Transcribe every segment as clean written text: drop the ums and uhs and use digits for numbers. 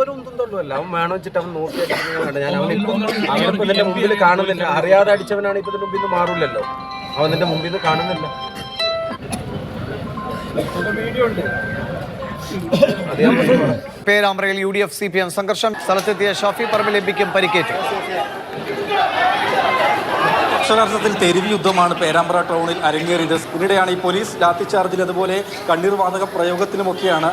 ഒരു ഉന്തും അല്ല, അവൻ വേണം വെച്ചിട്ട് അവൻ നോക്കിയാൽ ഞാൻ അവനിപ്പോ ഇതിന്റെ മുമ്പിൽ കാണുന്നില്ല. അറിയാതെ അടിച്ചവനാണ് ഇപ്പൊ ഇതിന്റെ മുമ്പിൽ നിന്ന് മാറൂലല്ലോ. അവൻ ഇതിന്റെ മുമ്പിൽ നിന്ന് കാണുന്നില്ല. പേരാമ്പ്രയിൽ UDF CPM സംഘർഷം. സ്ഥലത്തെത്തിയ ഷാഫി പറമ്പിൽ എംപിക്കും പരിക്കേറ്റു. അക്ഷരാർത്ഥത്തിൽ തെരുവ് യുദ്ധമാണ് പേരാമ്പ്ര ടൗണിൽ അരങ്ങേറിയത്. ഇതിനിടെയാണ് ഈ പോലീസ് ലാത്തിച്ചാർജിൽ അതുപോലെ കണ്ണീർ വാതക പ്രയോഗത്തിലുമൊക്കെയാണ്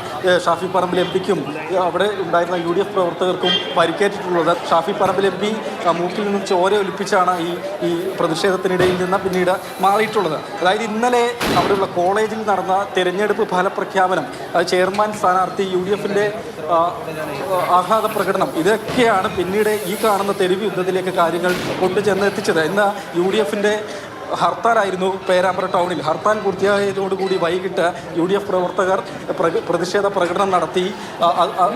ഷാഫി പറമ്പിൽ എംപിക്കും അവിടെ ഉണ്ടായിരുന്ന UDF പ്രവർത്തകർക്കും പരിക്കേറ്റിട്ടുള്ളത്. ഷാഫി പറമ്പിൽ എംപി മൂക്കിൽ നിന്നും ചോര ഒലിപ്പിച്ചാണ് ഈ പ്രതിഷേധത്തിനിടയിൽ നിന്ന് പിന്നീട് മാറിയിട്ടുള്ളത്. അതായത് ഇന്നലെ അവിടെയുള്ള കോളേജിൽ നടന്ന തെരഞ്ഞെടുപ്പ് ഫലപ്രഖ്യാപനം, അത് ചെയർമാൻ സ്ഥാനാർത്ഥി UDFന്റെ ആഹ്ലാദ പ്രകടനം, ഇതൊക്കെയാണ് പിന്നീട് ഈ കാണുന്ന തെരുവ് യുദ്ധത്തിലേക്ക് കാര്യങ്ങൾ കൊണ്ടുചെന്നെത്തിച്ചത്. ഇന്ന് UDFന്റെ ഹർത്താലായിരുന്നു പേരാമ്പ്ര ടൗണിൽ. ഹർത്താൽ പൂർത്തിയായതോടുകൂടി വൈകിട്ട് UDF പ്രവർത്തകർ പ്രതിഷേധ പ്രകടനം നടത്തി.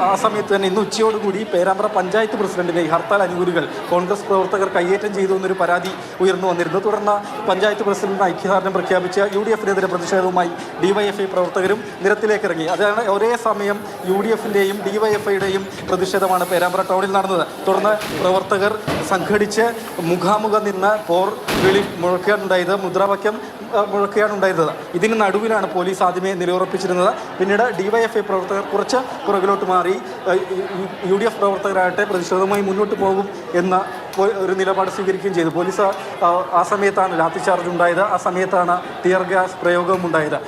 ആ സമയത്ത് തന്നെ ഇന്ന് ഉച്ചയോടുകൂടി പേരാമ്പ്ര പഞ്ചായത്ത് പ്രസിഡന്റിനെ ഈ ഹർത്താൽ അനുകൂലികൾ കോൺഗ്രസ് പ്രവർത്തകർ കയ്യേറ്റം ചെയ്തു എന്നൊരു പരാതി ഉയർന്നു വന്നിരുന്നു. തുടർന്ന് പഞ്ചായത്ത് പ്രസിഡന്റിന് ഐക്യദാർഢ്യം പ്രഖ്യാപിച്ച UDFനെതിരെ പ്രതിഷേധവുമായി DYFI പ്രവർത്തകരും നിരത്തിലേക്ക് ഇറങ്ങി. അതാണ് ഒരേ സമയം UDFന്റെയും DYFIയുടെയും പ്രതിഷേധമാണ് പേരാമ്പ്ര ടൗണിൽ നടന്നത്. തുടർന്ന് പ്രവർത്തകർ സംഘടിച്ച് മുഖാമുഖം നിന്ന് പോർ വിളി മുഴക്കുകയാണുണ്ടായത്, മുദ്രാവാക്യം മുഴക്കുകയാണുണ്ടായിരുന്നത്. ഇതിന് നടുവിലാണ് പോലീസ് ആദ്യമേ നിലയുറപ്പിച്ചിരുന്നത്. പിന്നീട് DYFI പ്രവർത്തകർ കുറച്ച് പുറകിലോട്ട് മാറി. UDF പ്രവർത്തകരാകട്ടെ പ്രതിഷേധവുമായി മുന്നോട്ട് പോകും എന്ന ഒരു നിലപാട് സ്വീകരിക്കുകയും ചെയ്തു. പോലീസ് ആ സമയത്താണ് ലാത്തിചാർജ് ഉണ്ടായത്, ആ സമയത്താണ് ടിയർ ഗ്യാസ് പ്രയോഗവും ഉണ്ടായത്.